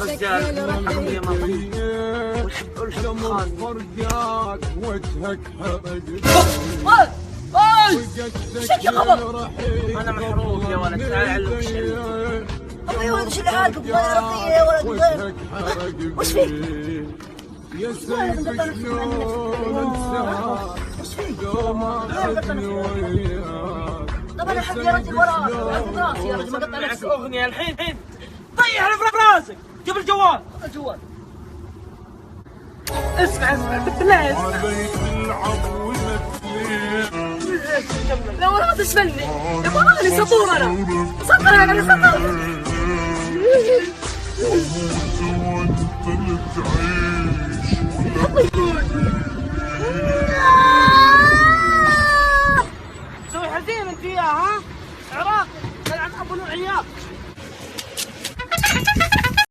يا رجال يا ماما والحب فرقات وجهك حرق وشك يا خبر؟ انا محروق يا ولد، تعال علمك شيء. الله يا ولد ايش اللي حالكم؟ يا رقية يا ولد وش فيك؟ يا سيف شلون انساك لو ما خذني وياك. طب انا حد يا رجل وراك راسي يا رجل ما قطع معك نفسي. اغنيه الحين طيح لي في راسك جيب الجوال. الجوال اسمع بالله اسمع. عليك العفو لا والله ما تشملني يا مالي سطور انا سطر انا سطر